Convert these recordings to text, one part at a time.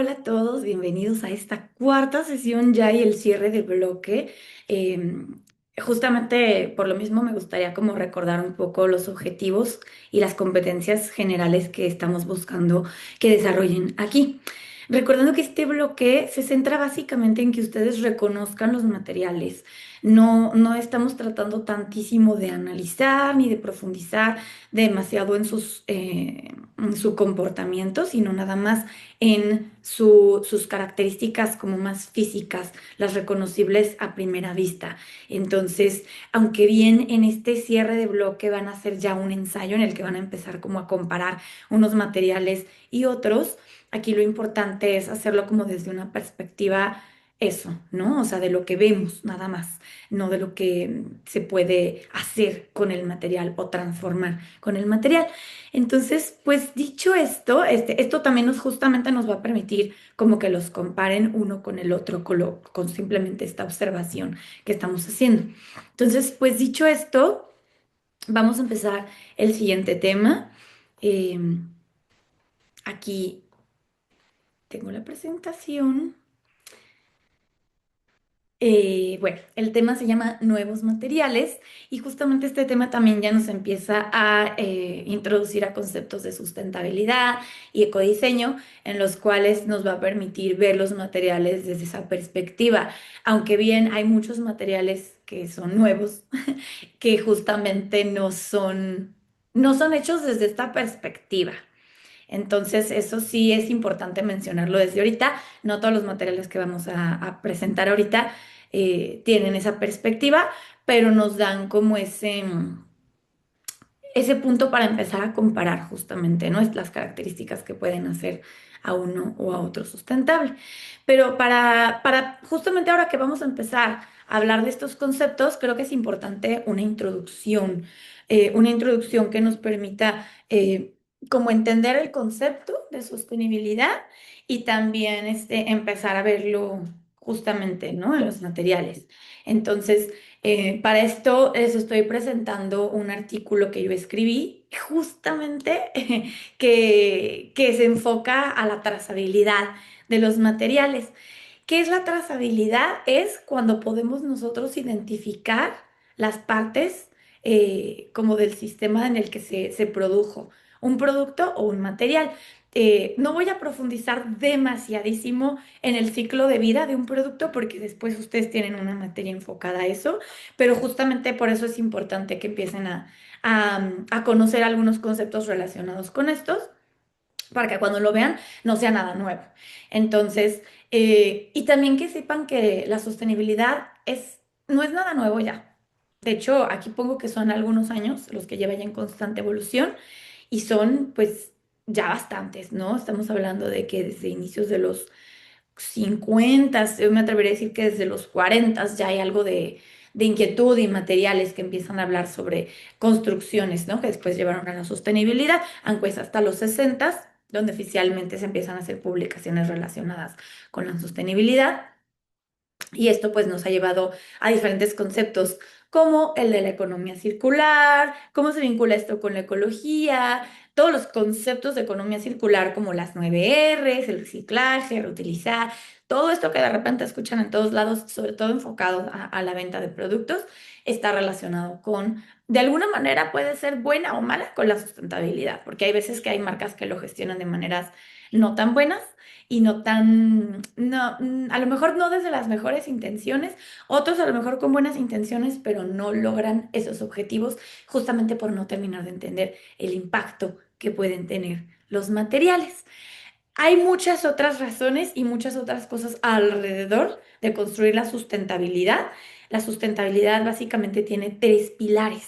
Hola a todos, bienvenidos a esta cuarta sesión ya y el cierre de bloque. Justamente por lo mismo me gustaría como recordar un poco los objetivos y las competencias generales que estamos buscando que desarrollen aquí. Recordando que este bloque se centra básicamente en que ustedes reconozcan los materiales. No estamos tratando tantísimo de analizar ni de profundizar demasiado en su comportamiento, sino nada más en sus características como más físicas, las reconocibles a primera vista. Entonces, aunque bien en este cierre de bloque van a hacer ya un ensayo en el que van a empezar como a comparar unos materiales y otros, aquí lo importante es hacerlo como desde una perspectiva eso, ¿no? O sea, de lo que vemos nada más, no de lo que se puede hacer con el material o transformar con el material. Entonces, pues dicho esto, esto también justamente nos va a permitir como que los comparen uno con el otro con simplemente esta observación que estamos haciendo. Entonces, pues dicho esto, vamos a empezar el siguiente tema. Eh, Aquí tengo la presentación. Bueno, el tema se llama nuevos materiales y justamente este tema también ya nos empieza a introducir a conceptos de sustentabilidad y ecodiseño en los cuales nos va a permitir ver los materiales desde esa perspectiva. Aunque bien hay muchos materiales que son nuevos, que justamente no son hechos desde esta perspectiva. Entonces, eso sí es importante mencionarlo desde ahorita. No todos los materiales que vamos a presentar ahorita tienen esa perspectiva, pero nos dan como ese punto para empezar a comparar justamente, ¿no? Es las características que pueden hacer a uno o a otro sustentable. Pero para justamente ahora que vamos a empezar a hablar de estos conceptos, creo que es importante una introducción que nos permita como entender el concepto de sostenibilidad y también empezar a verlo justamente, ¿no? En los materiales. Entonces, para esto les estoy presentando un artículo que yo escribí justamente que se enfoca a la trazabilidad de los materiales. ¿Qué es la trazabilidad? Es cuando podemos nosotros identificar las partes como del sistema en el que se produjo un producto o un material. No voy a profundizar demasiadísimo en el ciclo de vida de un producto porque después ustedes tienen una materia enfocada a eso, pero justamente por eso es importante que empiecen a conocer algunos conceptos relacionados con estos para que cuando lo vean no sea nada nuevo. Entonces, y también que sepan que la sostenibilidad no es nada nuevo ya. De hecho, aquí pongo que son algunos años los que lleva ya en constante evolución y son pues ya bastantes, ¿no? Estamos hablando de que desde inicios de los 50, yo me atrevería a decir que desde los 40 ya hay algo de inquietud y materiales que empiezan a hablar sobre construcciones, ¿no? Que después llevaron a la sostenibilidad, aunque es hasta los 60, donde oficialmente se empiezan a hacer publicaciones relacionadas con la sostenibilidad. Y esto pues nos ha llevado a diferentes conceptos como el de la economía circular, cómo se vincula esto con la ecología, todos los conceptos de economía circular como las 9 Rs, el reciclaje, reutilizar, todo esto que de repente escuchan en todos lados, sobre todo enfocado a la venta de productos, está relacionado con, de alguna manera puede ser buena o mala con la sustentabilidad, porque hay veces que hay marcas que lo gestionan de maneras no tan buenas y no tan, no, a lo mejor no desde las mejores intenciones, otros a lo mejor con buenas intenciones, pero no logran esos objetivos justamente por no terminar de entender el impacto que pueden tener los materiales. Hay muchas otras razones y muchas otras cosas alrededor de construir la sustentabilidad. La sustentabilidad básicamente tiene tres pilares,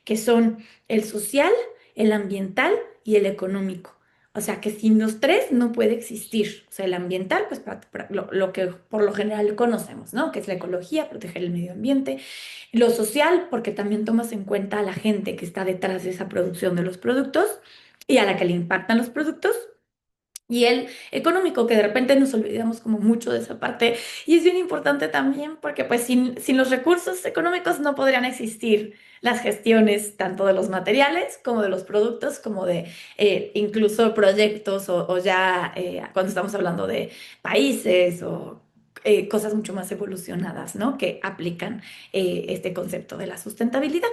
que son el social, el ambiental y el económico. O sea que sin los tres no puede existir. O sea, el ambiental, pues lo que por lo general conocemos, ¿no? Que es la ecología, proteger el medio ambiente. Lo social, porque también tomas en cuenta a la gente que está detrás de esa producción de los productos y a la que le impactan los productos. Y el económico, que de repente nos olvidamos como mucho de esa parte. Y es bien importante también porque pues sin los recursos económicos no podrían existir las gestiones tanto de los materiales como de los productos, como de incluso proyectos o ya cuando estamos hablando de países o cosas mucho más evolucionadas, ¿no? Que aplican este concepto de la sustentabilidad.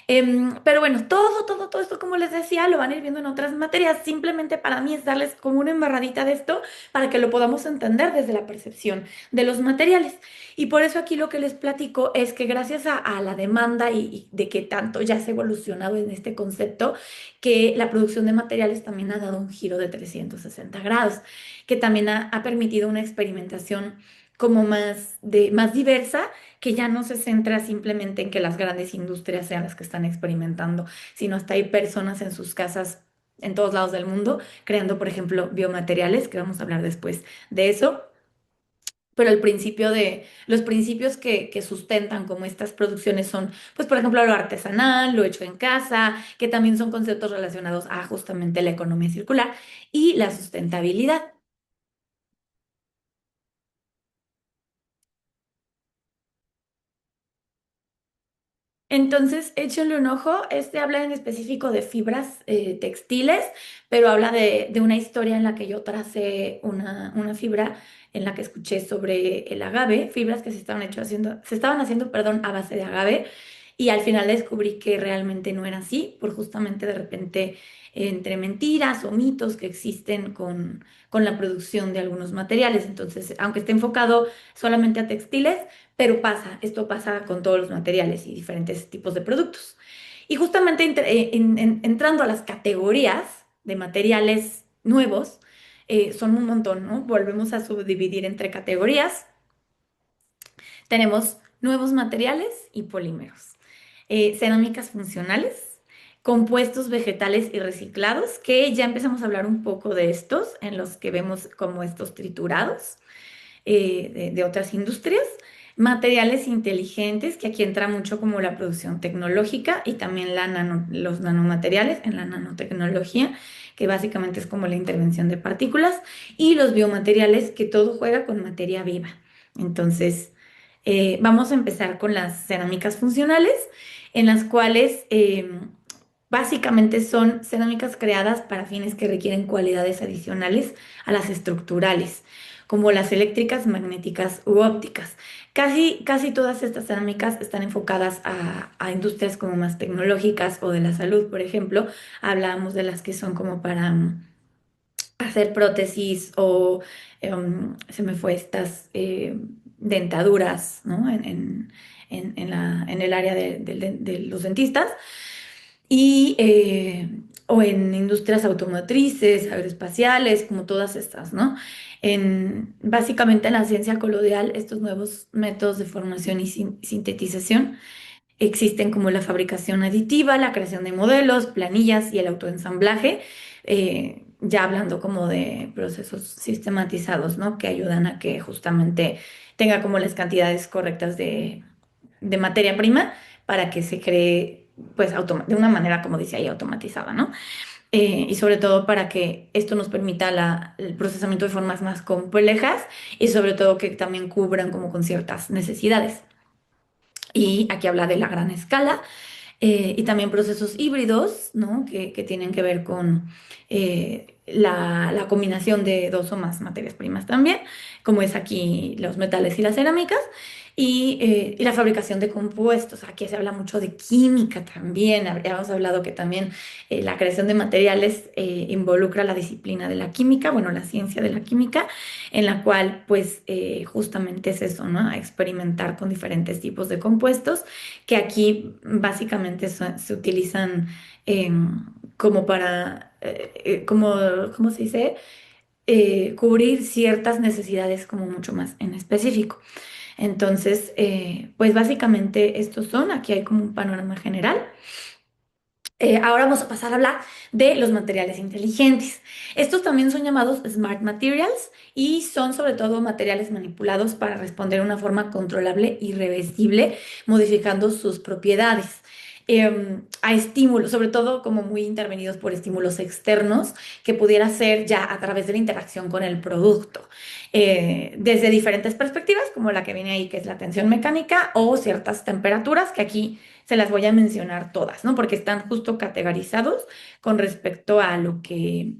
Pero bueno, todo esto, como les decía, lo van a ir viendo en otras materias. Simplemente para mí es darles como una embarradita de esto para que lo podamos entender desde la percepción de los materiales. Y por eso aquí lo que les platico es que gracias a la demanda y de que tanto ya se ha evolucionado en este concepto, que la producción de materiales también ha dado un giro de 360 grados, que también ha permitido una experimentación como más diversa, que ya no se centra simplemente en que las grandes industrias sean las que están experimentando, sino hasta hay personas en sus casas en todos lados del mundo creando, por ejemplo, biomateriales, que vamos a hablar después de eso. Pero los principios que sustentan como estas producciones son, pues, por ejemplo, lo artesanal, lo hecho en casa, que también son conceptos relacionados a justamente la economía circular y la sustentabilidad. Entonces, échenle un ojo. Este habla en específico de fibras textiles, pero habla de una historia en la que yo tracé una fibra en la que escuché sobre el agave, fibras que se estaban haciendo, perdón, a base de agave, y al final descubrí que realmente no era así, por justamente de repente entre mentiras o mitos que existen con la producción de algunos materiales. Entonces, aunque esté enfocado solamente a textiles, pero esto pasa con todos los materiales y diferentes tipos de productos. Y justamente entrando a las categorías de materiales nuevos, son un montón, ¿no? Volvemos a subdividir entre categorías. Tenemos nuevos materiales y polímeros, cerámicas funcionales, compuestos vegetales y reciclados, que ya empezamos a hablar un poco de estos, en los que vemos como estos triturados de otras industrias, materiales inteligentes, que aquí entra mucho como la producción tecnológica y también los nanomateriales en la nanotecnología, que básicamente es como la intervención de partículas, y los biomateriales, que todo juega con materia viva. Entonces, vamos a empezar con las cerámicas funcionales, en las cuales básicamente son cerámicas creadas para fines que requieren cualidades adicionales a las estructurales, como las eléctricas, magnéticas u ópticas. Casi todas estas cerámicas están enfocadas a industrias como más tecnológicas o de la salud, por ejemplo. Hablábamos de las que son como para hacer prótesis o se me fue estas dentaduras, ¿no? En el área de los dentistas y, o en industrias automotrices, aeroespaciales, como todas estas, ¿no? Básicamente en la ciencia colonial, estos nuevos métodos de formación y sintetización existen como la fabricación aditiva, la creación de modelos, planillas y el autoensamblaje, ya hablando como de procesos sistematizados, ¿no? Que ayudan a que justamente tenga como las cantidades correctas de materia prima para que se cree, pues, de una manera, como dice ahí, automatizada, ¿no? Y sobre todo para que esto nos permita el procesamiento de formas más complejas y sobre todo que también cubran como con ciertas necesidades. Y aquí habla de la gran escala y también procesos híbridos, ¿no? Que tienen que ver con la combinación de dos o más materias primas también, como es aquí los metales y las cerámicas, y la fabricación de compuestos. Aquí se habla mucho de química también. Habíamos hablado que también la creación de materiales involucra la disciplina de la química, bueno, la ciencia de la química, en la cual pues justamente es eso, ¿no? Experimentar con diferentes tipos de compuestos que aquí básicamente se utilizan como para, ¿cómo se dice? Cubrir ciertas necesidades como mucho más en específico. Entonces, pues básicamente estos son, aquí hay como un panorama general. Ahora vamos a pasar a hablar de los materiales inteligentes. Estos también son llamados Smart Materials y son sobre todo materiales manipulados para responder de una forma controlable y reversible, modificando sus propiedades. a estímulos, sobre todo como muy intervenidos por estímulos externos, que pudiera ser ya a través de la interacción con el producto, desde diferentes perspectivas, como la que viene ahí, que es la tensión mecánica, o ciertas temperaturas, que aquí se las voy a mencionar todas, ¿no? Porque están justo categorizados con respecto a lo que,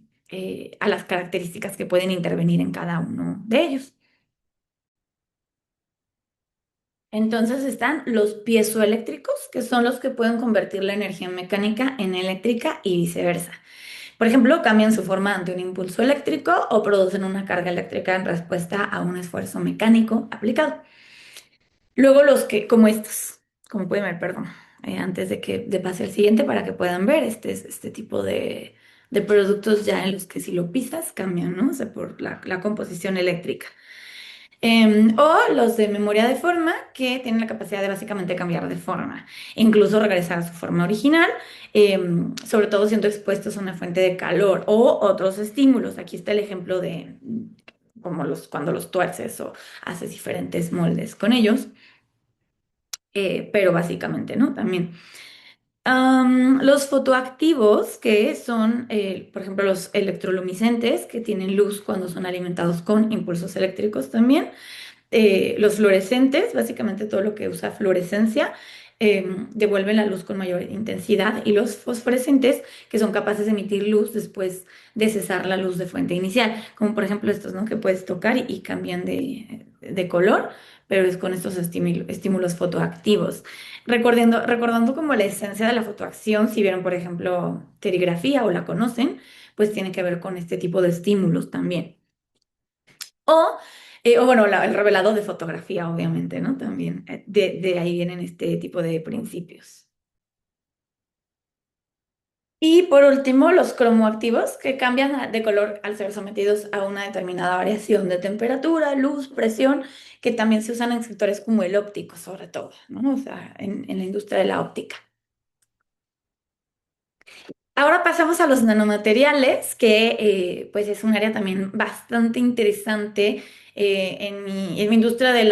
a las características que pueden intervenir en cada uno de ellos. Entonces están los piezoeléctricos, que son los que pueden convertir la energía mecánica en eléctrica y viceversa. Por ejemplo, cambian su forma ante un impulso eléctrico o producen una carga eléctrica en respuesta a un esfuerzo mecánico aplicado. Luego los que, como estos, como pueden ver, perdón, antes de que de pase al siguiente para que puedan ver este tipo de productos ya en los que si lo pisas cambian, ¿no? O sea, por la composición eléctrica. O los de memoria de forma que tienen la capacidad de básicamente cambiar de forma, incluso regresar a su forma original, sobre todo siendo expuestos a una fuente de calor o otros estímulos. Aquí está el ejemplo de como cuando los tuerces o haces diferentes moldes con ellos, pero básicamente, ¿no? También. Los fotoactivos, que son, por ejemplo, los electroluminiscentes, que tienen luz cuando son alimentados con impulsos eléctricos también. Los fluorescentes, básicamente todo lo que usa fluorescencia, devuelven la luz con mayor intensidad, y los fosforescentes, que son capaces de emitir luz después de cesar la luz de fuente inicial, como por ejemplo estos, ¿no? Que puedes tocar y cambian de color, pero es con estos estímulos fotoactivos. Recordando como la esencia de la fotoacción, si vieron, por ejemplo, serigrafía o la conocen, pues tiene que ver con este tipo de estímulos también. O, o bueno, el revelado de fotografía, obviamente, ¿no? También de ahí vienen este tipo de principios. Y por último, los cromoactivos, que cambian de color al ser sometidos a una determinada variación de temperatura, luz, presión, que también se usan en sectores como el óptico, sobre todo, ¿no? O sea, en la industria de la óptica. Ahora pasamos a los nanomateriales, que pues es un área también bastante interesante en mi industria de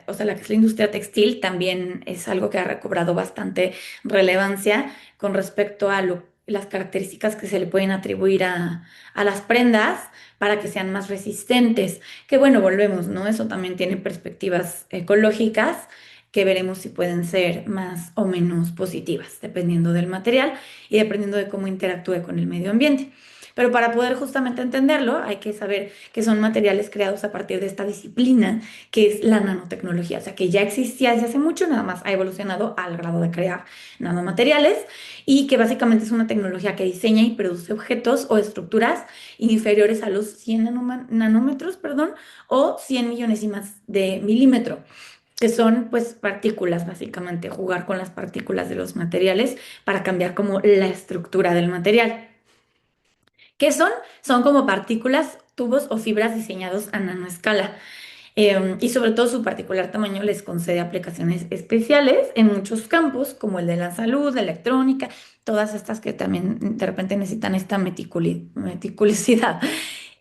o sea, la que es la industria textil, también es algo que ha recobrado bastante relevancia con respecto a las características que se le pueden atribuir a las prendas para que sean más resistentes. Que bueno, volvemos, ¿no? Eso también tiene perspectivas ecológicas que veremos si pueden ser más o menos positivas, dependiendo del material y dependiendo de cómo interactúe con el medio ambiente. Pero para poder justamente entenderlo, hay que saber que son materiales creados a partir de esta disciplina que es la nanotecnología, o sea, que ya existía desde hace mucho, nada más ha evolucionado al grado de crear nanomateriales, y que básicamente es una tecnología que diseña y produce objetos o estructuras inferiores a los 100 nanómetros, perdón, o 100 millonésimas de milímetro, que son pues partículas, básicamente, jugar con las partículas de los materiales para cambiar como la estructura del material. ¿Qué son? Son como partículas, tubos o fibras diseñados a nanoescala. Y sobre todo su particular tamaño les concede aplicaciones especiales en muchos campos, como el de la salud, la electrónica, todas estas que también de repente necesitan esta meticulosidad.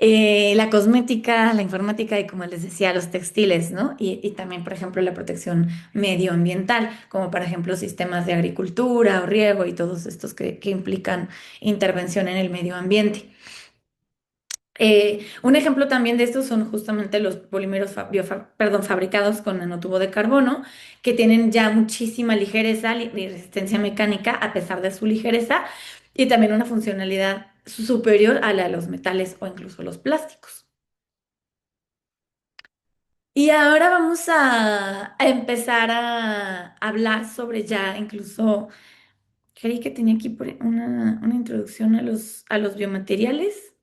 La cosmética, la informática y, como les decía, los textiles, ¿no? Y también, por ejemplo, la protección medioambiental, como por ejemplo sistemas de agricultura o riego y todos estos que implican intervención en el medio ambiente. Un ejemplo también de estos son justamente los polímeros perdón, fabricados con nanotubo de carbono, que tienen ya muchísima ligereza y resistencia mecánica a pesar de su ligereza, y también una funcionalidad superior a la de los metales o incluso los plásticos. Y ahora vamos a empezar a hablar sobre ya incluso, creí que tenía aquí una introducción a los biomateriales.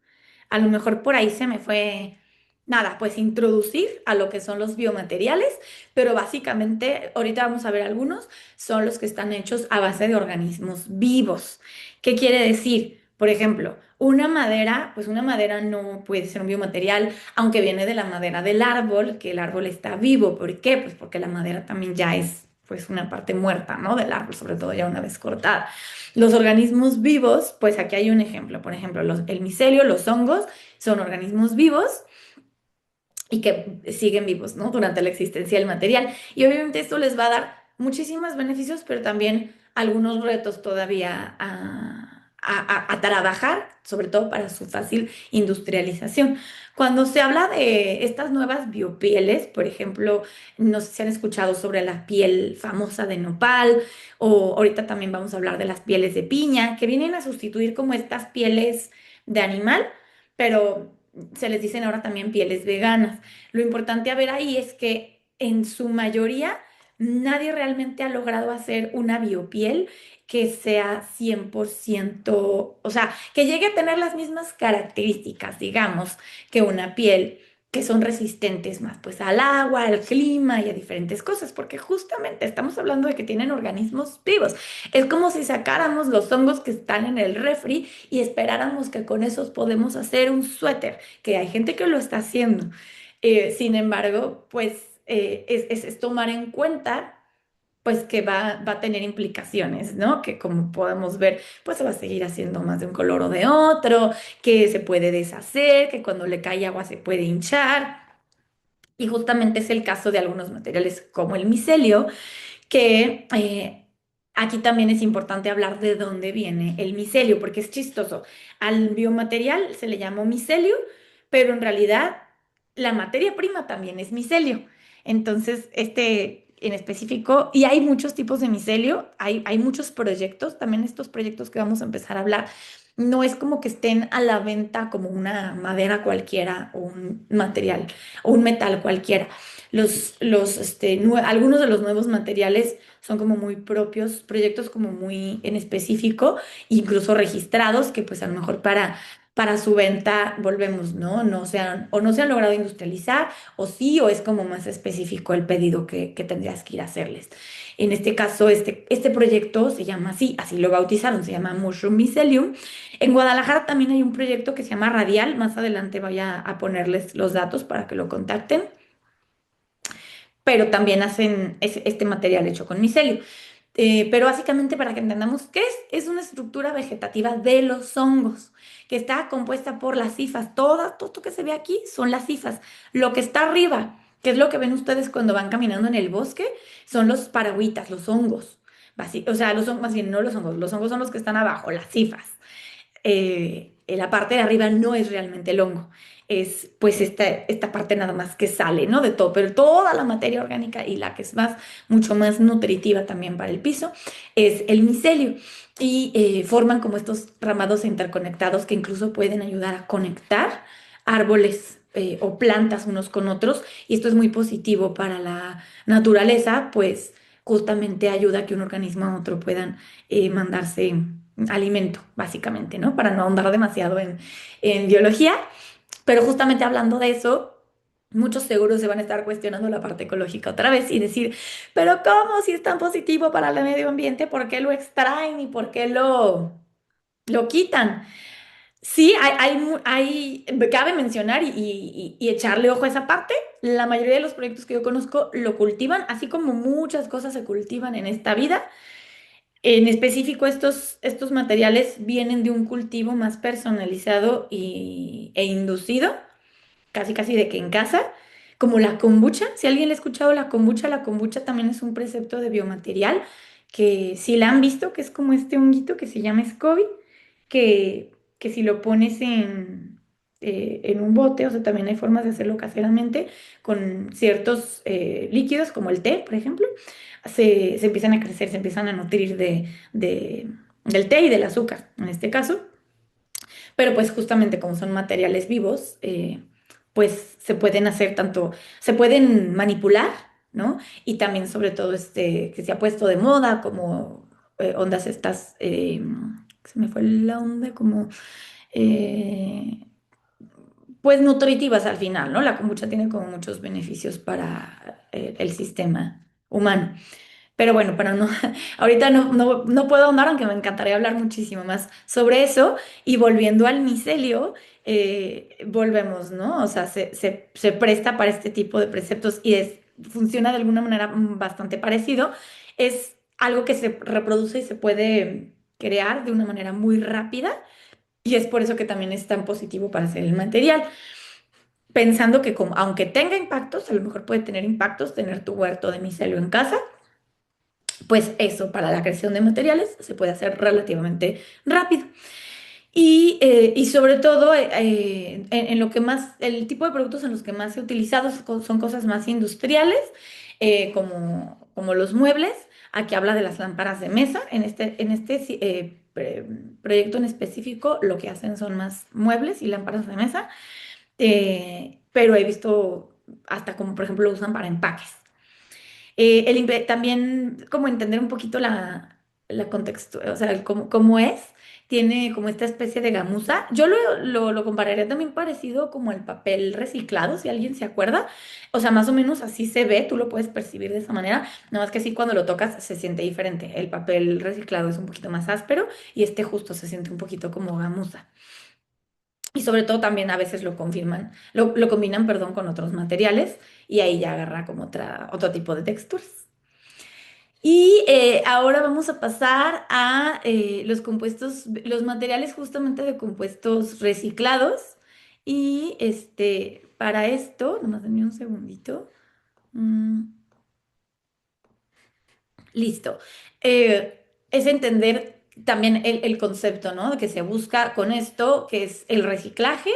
A lo mejor por ahí se me fue, nada, pues introducir a lo que son los biomateriales, pero básicamente, ahorita vamos a ver algunos, son los que están hechos a base de organismos vivos. ¿Qué quiere decir? Por ejemplo, una madera, pues una madera no puede ser un biomaterial, aunque viene de la madera del árbol, que el árbol está vivo. ¿Por qué? Pues porque la madera también ya es pues una parte muerta, ¿no? Del árbol, sobre todo ya una vez cortada. Los organismos vivos, pues aquí hay un ejemplo. Por ejemplo, el micelio, los hongos, son organismos vivos y que siguen vivos, ¿no? Durante la existencia del material. Y obviamente esto les va a dar muchísimos beneficios, pero también algunos retos todavía a trabajar, sobre todo para su fácil industrialización. Cuando se habla de estas nuevas biopieles, por ejemplo, no sé si han escuchado sobre la piel famosa de nopal, o ahorita también vamos a hablar de las pieles de piña, que vienen a sustituir como estas pieles de animal, pero se les dicen ahora también pieles veganas. Lo importante a ver ahí es que en su mayoría nadie realmente ha logrado hacer una biopiel que sea 100%, o sea, que llegue a tener las mismas características, digamos, que una piel, que son resistentes más pues al agua, al clima y a diferentes cosas, porque justamente estamos hablando de que tienen organismos vivos. Es como si sacáramos los hongos que están en el refri y esperáramos que con esos podemos hacer un suéter, que hay gente que lo está haciendo. Sin embargo, pues es tomar en cuenta pues que va a tener implicaciones, ¿no? Que como podemos ver, pues se va a seguir haciendo más de un color o de otro, que se puede deshacer, que cuando le cae agua se puede hinchar. Y justamente es el caso de algunos materiales como el micelio, que aquí también es importante hablar de dónde viene el micelio, porque es chistoso. Al biomaterial se le llamó micelio, pero en realidad la materia prima también es micelio. Entonces, este en específico, y hay muchos tipos de micelio, hay muchos proyectos, también estos proyectos que vamos a empezar a hablar. No es como que estén a la venta como una madera cualquiera o un material o un metal cualquiera. Algunos de los nuevos materiales son como muy propios, proyectos como muy en específico, incluso registrados, que pues a lo mejor para su venta volvemos, ¿no? No se han logrado industrializar, o sí, o es como más específico el pedido que tendrías que ir a hacerles. En este caso, este proyecto se llama así, así lo bautizaron, se llama Mushroom Mycelium. En Guadalajara también hay un proyecto que se llama Radial, más adelante voy a ponerles los datos para que lo contacten, pero también hacen este material hecho con micelio. Pero básicamente para que entendamos qué es una estructura vegetativa de los hongos, que está compuesta por las hifas. Todo esto que se ve aquí son las hifas. Lo que está arriba, que es lo que ven ustedes cuando van caminando en el bosque, son los paragüitas, los hongos. O sea, los hongos, más bien no los hongos son los que están abajo, las hifas. En la parte de arriba no es realmente el hongo, es pues esta parte nada más que sale, ¿no? De todo, pero toda la materia orgánica y la que es mucho más nutritiva también para el piso, es el micelio. Y forman como estos ramados interconectados que incluso pueden ayudar a conectar árboles o plantas unos con otros. Y esto es muy positivo para la naturaleza, pues justamente ayuda a que un organismo a otro puedan mandarse alimento, básicamente, ¿no? Para no ahondar demasiado en biología, pero justamente hablando de eso, muchos seguros se van a estar cuestionando la parte ecológica otra vez y decir, pero ¿cómo si es tan positivo para el medio ambiente? ¿Por qué lo extraen y por qué lo quitan? Sí, cabe mencionar y echarle ojo a esa parte. La mayoría de los proyectos que yo conozco lo cultivan, así como muchas cosas se cultivan en esta vida. En específico, estos materiales vienen de un cultivo más personalizado e inducido, casi casi de que en casa, como la kombucha. Si alguien le ha escuchado la kombucha también es un precepto de biomaterial, que si la han visto, que es como este honguito que se llama SCOBY, que, que si lo pones en un bote, o sea, también hay formas de hacerlo caseramente, con ciertos líquidos, como el té, por ejemplo, se empiezan a crecer, se empiezan a nutrir del té y del azúcar, en este caso. Pero pues justamente como son materiales vivos, pues se pueden hacer tanto, se pueden manipular, ¿no? Y también sobre todo que se ha puesto de moda como ondas estas, se me fue la onda, como eh, pues nutritivas al final, ¿no? La kombucha tiene como muchos beneficios para el sistema humano. Pero bueno, para no, ahorita no puedo ahondar, aunque me encantaría hablar muchísimo más sobre eso. Y volviendo al micelio, volvemos, ¿no? O sea, se presta para este tipo de preceptos y funciona de alguna manera bastante parecido. Es algo que se reproduce y se puede crear de una manera muy rápida. Y es por eso que también es tan positivo para hacer el material. Pensando que como, aunque tenga impactos, a lo mejor puede tener impactos tener tu huerto de micelio en casa, pues eso para la creación de materiales se puede hacer relativamente rápido. Y sobre todo, en lo que más, el tipo de productos en los que más se ha utilizado son cosas más industriales, como los muebles. Aquí habla de las lámparas de mesa. En este proyecto en específico, lo que hacen son más muebles y lámparas de mesa, pero he visto hasta como, por ejemplo, lo usan para empaques. También como entender un poquito la contexto, o sea, cómo es, tiene como esta especie de gamuza. Yo lo compararía también parecido como el papel reciclado, si alguien se acuerda. O sea, más o menos así se ve, tú lo puedes percibir de esa manera, nada más que sí cuando lo tocas se siente diferente. El papel reciclado es un poquito más áspero y este justo se siente un poquito como gamuza. Y sobre todo también a veces lo confirman, lo combinan, perdón, con otros materiales y ahí ya agarra como otro tipo de texturas. Y ahora vamos a pasar a los compuestos, los materiales justamente de compuestos reciclados. Y para esto, nomás denme un segundito. Mm, Listo. Es entender también el concepto, ¿no? Que se busca con esto, que es el reciclaje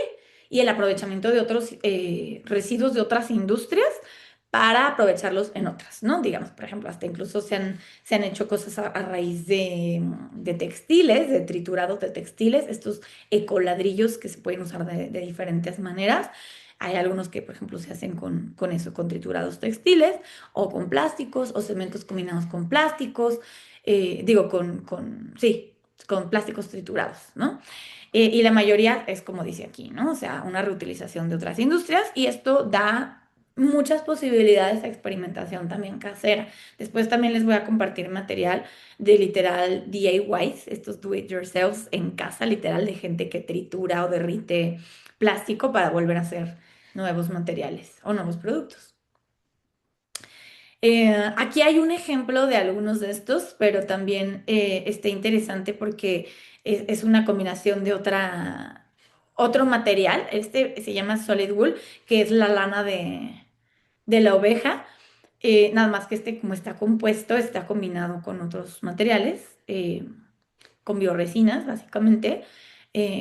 y el aprovechamiento de otros residuos de otras industrias para aprovecharlos en otras, ¿no? Digamos, por ejemplo, hasta incluso se han hecho cosas a raíz de textiles, de triturados de textiles, estos ecoladrillos que se pueden usar de diferentes maneras. Hay algunos que, por ejemplo, se hacen con eso, con triturados textiles o con plásticos o cementos combinados con plásticos, digo, sí, con plásticos triturados, ¿no? Y la mayoría es como dice aquí, ¿no? O sea, una reutilización de otras industrias y esto da muchas posibilidades a experimentación también casera. Después también les voy a compartir material de literal DIYs, estos do it yourselves en casa, literal de gente que tritura o derrite plástico para volver a hacer nuevos materiales o nuevos productos. Aquí hay un ejemplo de algunos de estos, pero también está interesante porque es una combinación de otro material. Este se llama solid wool, que es la lana de la oveja. Nada más que como está compuesto, está combinado con otros materiales. Con bioresinas, básicamente.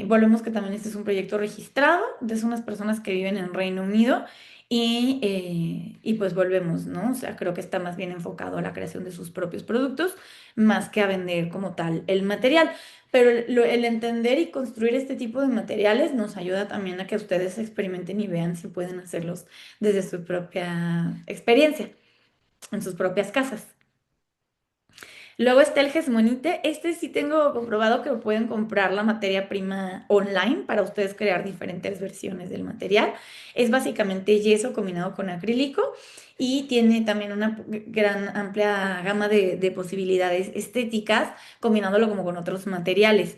Volvemos que también este es un proyecto registrado de unas personas que viven en Reino Unido y pues volvemos, ¿no? O sea, creo que está más bien enfocado a la creación de sus propios productos más que a vender como tal el material. Pero el entender y construir este tipo de materiales nos ayuda también a que ustedes experimenten y vean si pueden hacerlos desde su propia experiencia, en sus propias casas. Luego está el Gesmonite. Este sí tengo comprobado que pueden comprar la materia prima online para ustedes crear diferentes versiones del material. Es básicamente yeso combinado con acrílico y tiene también una gran amplia gama de posibilidades estéticas combinándolo como con otros materiales.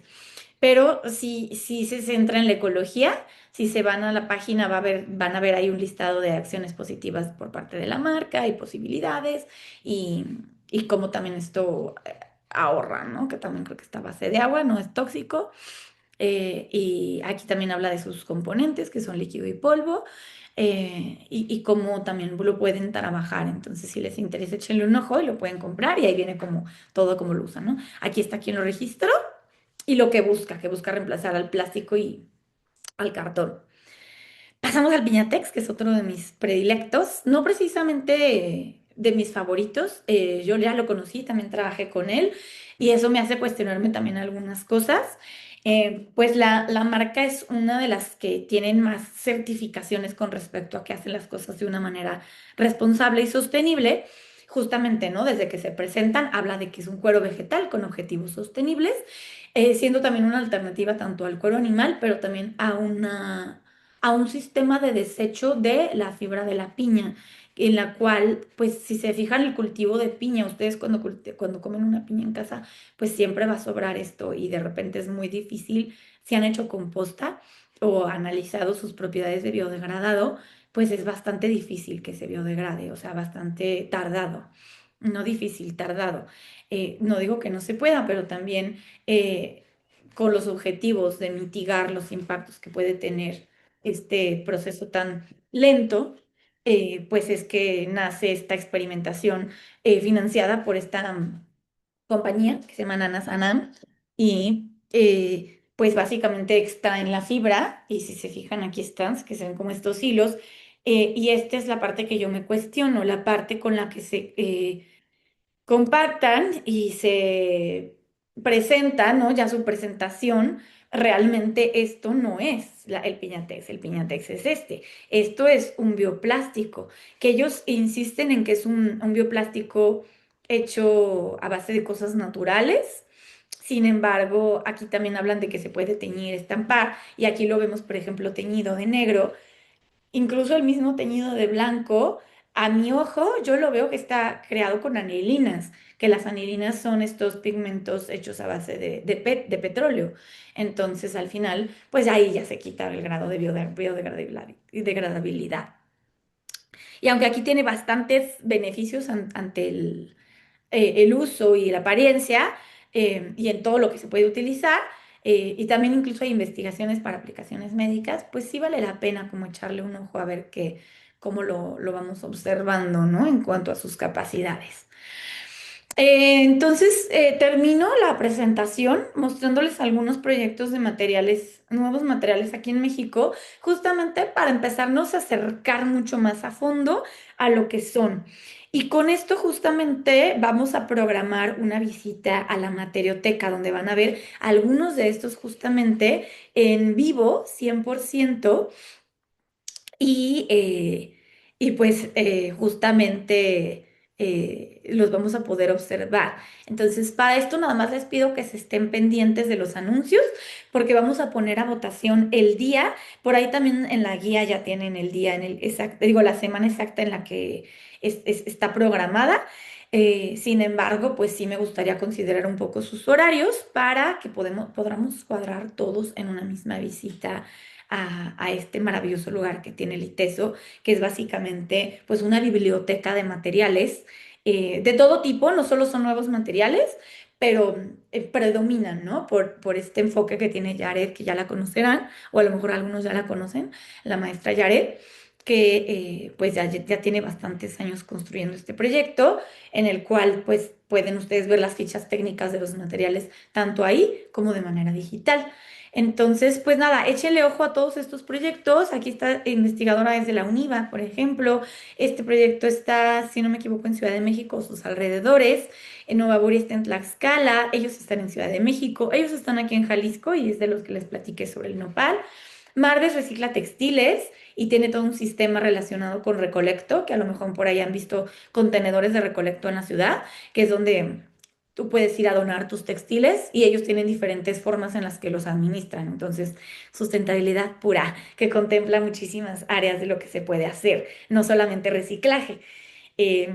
Pero si se centra en la ecología, si se van a la página van a ver ahí un listado de acciones positivas por parte de la marca y posibilidades y, y cómo también esto ahorra, ¿no? Que también creo que está a base de agua, no es tóxico. Y aquí también habla de sus componentes, que son líquido y polvo, y cómo también lo pueden trabajar. Entonces, si les interesa, échenle un ojo y lo pueden comprar y ahí viene como todo como lo usan, ¿no? Aquí está quien lo registró y lo que busca reemplazar al plástico y al cartón. Pasamos al Piñatex, que es otro de mis predilectos, no precisamente de mis favoritos, yo ya lo conocí, también trabajé con él y eso me hace cuestionarme también algunas cosas. Pues la marca es una de las que tienen más certificaciones con respecto a que hacen las cosas de una manera responsable y sostenible. Justamente, ¿no? Desde que se presentan, habla de que es un cuero vegetal con objetivos sostenibles, siendo también una alternativa tanto al cuero animal, pero también a un sistema de desecho de la fibra de la piña, en la cual, pues si se fijan el cultivo de piña, ustedes cuando comen una piña en casa, pues siempre va a sobrar esto y de repente es muy difícil, si han hecho composta o analizado sus propiedades de biodegradado, pues es bastante difícil que se biodegrade, o sea, bastante tardado. No difícil, tardado. No digo que no se pueda, pero también con los objetivos de mitigar los impactos que puede tener este proceso tan lento, pues es que nace esta experimentación financiada por esta compañía que se llama Nana Sanam y pues básicamente está en la fibra y si se fijan aquí están, que se ven como estos hilos y esta es la parte que yo me cuestiono, la parte con la que se compactan y se presentan, ¿no? Ya su presentación, realmente esto no es el Piñatex es este. Esto es un bioplástico, que ellos insisten en que es un bioplástico hecho a base de cosas naturales. Sin embargo, aquí también hablan de que se puede teñir, estampar, y aquí lo vemos, por ejemplo, teñido de negro. Incluso el mismo teñido de blanco, a mi ojo, yo lo veo que está creado con anilinas, que las anilinas son estos pigmentos hechos a base de petróleo. Entonces, al final, pues ahí ya se quita el grado de biodegradabilidad. Y aunque aquí tiene bastantes beneficios ante el uso y la apariencia y en todo lo que se puede utilizar. Y también incluso hay investigaciones para aplicaciones médicas, pues sí vale la pena como echarle un ojo a ver cómo lo vamos observando, ¿no? En cuanto a sus capacidades. Entonces, termino la presentación mostrándoles algunos proyectos de materiales, nuevos materiales aquí en México, justamente para empezarnos a acercar mucho más a fondo a lo que son. Y con esto justamente vamos a programar una visita a la materioteca, donde van a ver algunos de estos justamente en vivo, 100% y, y pues justamente los vamos a poder observar. Entonces, para esto nada más les pido que se estén pendientes de los anuncios porque vamos a poner a votación el día. Por ahí también en la guía ya tienen el día, en el exacto, digo, la semana exacta en la que está programada. Sin embargo, pues sí me gustaría considerar un poco sus horarios para que podamos cuadrar todos en una misma visita a este maravilloso lugar que tiene el ITESO, que es básicamente pues una biblioteca de materiales de todo tipo, no solo son nuevos materiales, pero predominan, ¿no? Por este enfoque que tiene Yared, que ya la conocerán, o a lo mejor algunos ya la conocen, la maestra Yared, que pues ya tiene bastantes años construyendo este proyecto, en el cual pues pueden ustedes ver las fichas técnicas de los materiales tanto ahí como de manera digital. Entonces, pues nada, échenle ojo a todos estos proyectos. Aquí está investigadora desde la UNIVA, por ejemplo. Este proyecto está, si no me equivoco, en Ciudad de México o sus alrededores. En Nueva Buri está en Tlaxcala. Ellos están en Ciudad de México. Ellos están aquí en Jalisco y es de los que les platiqué sobre el nopal. Marves recicla textiles y tiene todo un sistema relacionado con Recolecto, que a lo mejor por ahí han visto contenedores de Recolecto en la ciudad, que es donde tú puedes ir a donar tus textiles y ellos tienen diferentes formas en las que los administran. Entonces, sustentabilidad pura, que contempla muchísimas áreas de lo que se puede hacer, no solamente reciclaje. Eh,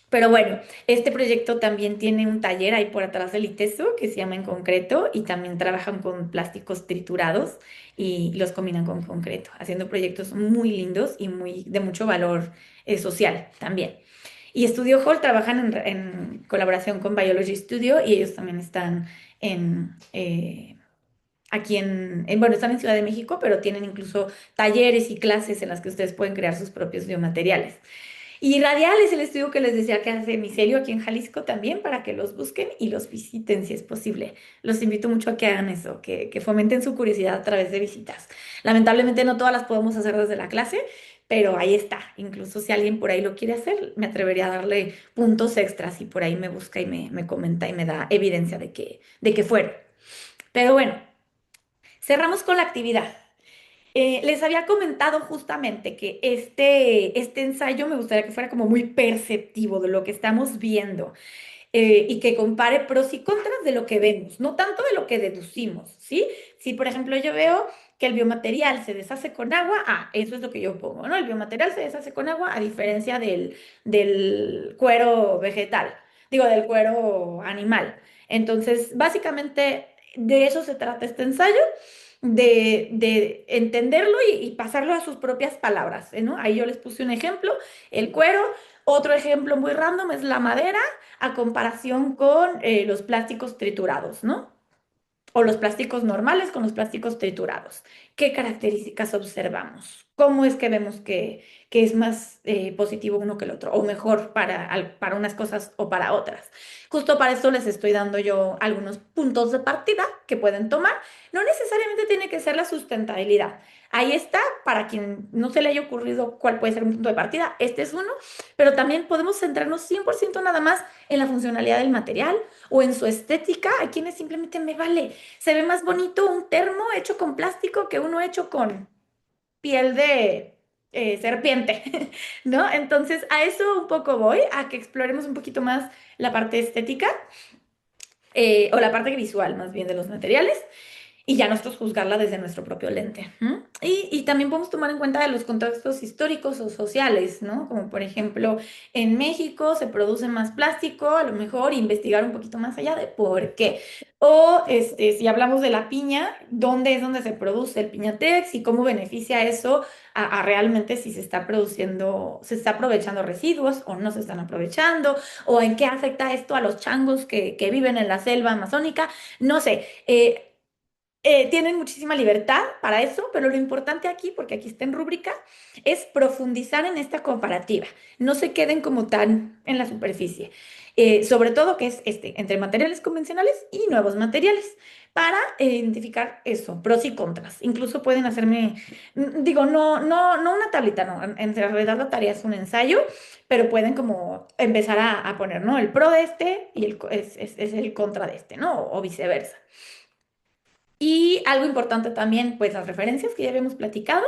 pero bueno, este proyecto también tiene un taller ahí por atrás del ITESO que se llama En Concreto y también trabajan con plásticos triturados y los combinan con concreto, haciendo proyectos muy lindos y muy de mucho valor social también. Y Studio Hall trabajan en colaboración con Biology Studio y ellos también están en, aquí bueno, están en Ciudad de México, pero tienen incluso talleres y clases en las que ustedes pueden crear sus propios biomateriales. Y Radial es el estudio que les decía que hace Micelio aquí en Jalisco también para que los busquen y los visiten si es posible. Los invito mucho a que hagan eso, que fomenten su curiosidad a través de visitas. Lamentablemente no todas las podemos hacer desde la clase, pero ahí está. Incluso si alguien por ahí lo quiere hacer, me atrevería a darle puntos extras y por ahí me busca y me comenta y me da evidencia de que fueron. Pero bueno, cerramos con la actividad. Les había comentado justamente que este ensayo me gustaría que fuera como muy perceptivo de lo que estamos viendo y que compare pros y contras de lo que vemos, no tanto de lo que deducimos, ¿sí? Si, por ejemplo, yo veo que el biomaterial se deshace con agua, eso es lo que yo pongo, ¿no? El biomaterial se deshace con agua a diferencia del cuero vegetal, digo, del cuero animal. Entonces, básicamente de eso se trata este ensayo de entenderlo y pasarlo a sus propias palabras, ¿no? Ahí yo les puse un ejemplo, el cuero, otro ejemplo muy random es la madera a comparación con los plásticos triturados, ¿no? o los plásticos normales con los plásticos triturados. ¿Qué características observamos? ¿Cómo es que vemos que es más positivo uno que el otro? O mejor para unas cosas o para otras. Justo para esto les estoy dando yo algunos puntos de partida que pueden tomar. No necesariamente tiene que ser la sustentabilidad. Ahí está, para quien no se le haya ocurrido cuál puede ser un punto de partida, este es uno, pero también podemos centrarnos 100% nada más en la funcionalidad del material o en su estética. Hay quienes simplemente me vale, se ve más bonito un termo hecho con plástico que uno hecho con piel de serpiente, ¿no? Entonces, a eso un poco voy, a que exploremos un poquito más la parte estética, o la parte visual más bien de los materiales y ya nosotros juzgarla desde nuestro propio lente. ¿M? Y también podemos tomar en cuenta de los contextos históricos o sociales, ¿no? Como por ejemplo, en México se produce más plástico, a lo mejor investigar un poquito más allá de por qué. O si hablamos de la piña, ¿dónde es donde se produce el piñatex y cómo beneficia eso a realmente si se está produciendo, se está aprovechando residuos o no se están aprovechando, o en qué afecta esto a los changos que viven en la selva amazónica? No sé. Tienen muchísima libertad para eso, pero lo importante aquí, porque aquí está en rúbrica, es profundizar en esta comparativa. No se queden como tan en la superficie. Sobre todo que es entre materiales convencionales y nuevos materiales, para identificar eso, pros y contras. Incluso pueden hacerme, digo, no una tablita, no, en realidad la tarea es un ensayo, pero pueden como empezar a poner, ¿no? El pro de este y es el contra de este, ¿no? O viceversa. Y algo importante también, pues las referencias que ya habíamos platicado,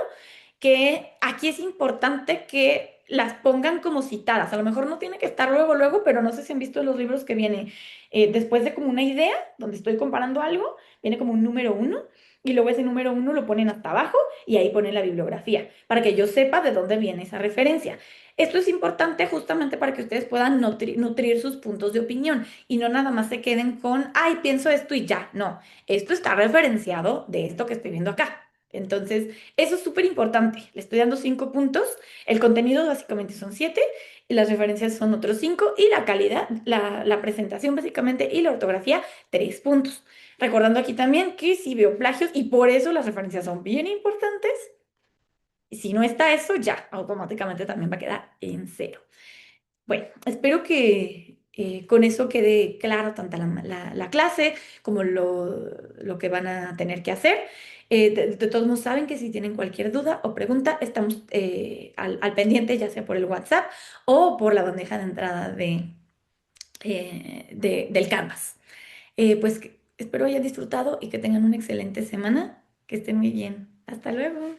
que aquí es importante que las pongan como citadas. A lo mejor no tiene que estar luego, luego, pero no sé si han visto los libros que viene después de como una idea, donde estoy comparando algo, viene como un número uno, y luego ese número uno lo ponen hasta abajo y ahí ponen la bibliografía, para que yo sepa de dónde viene esa referencia. Esto es importante justamente para que ustedes puedan nutrir sus puntos de opinión y no nada más se queden con, ay, pienso esto y ya. No, esto está referenciado de esto que estoy viendo acá. Entonces, eso es súper importante. Le estoy dando 5 puntos. El contenido básicamente son 7, y las referencias son otros 5, y la calidad, la presentación básicamente y la ortografía, 3 puntos. Recordando aquí también que si veo plagios, y por eso las referencias son bien importantes, y si no está eso, ya automáticamente también va a quedar en 0. Bueno, espero que con eso quede claro tanto la clase como lo que van a tener que hacer. De todos modos, saben que si tienen cualquier duda o pregunta, estamos al pendiente, ya sea por el WhatsApp o por la bandeja de entrada del Canvas. Pues espero hayan disfrutado y que tengan una excelente semana. Que estén muy bien. Hasta luego.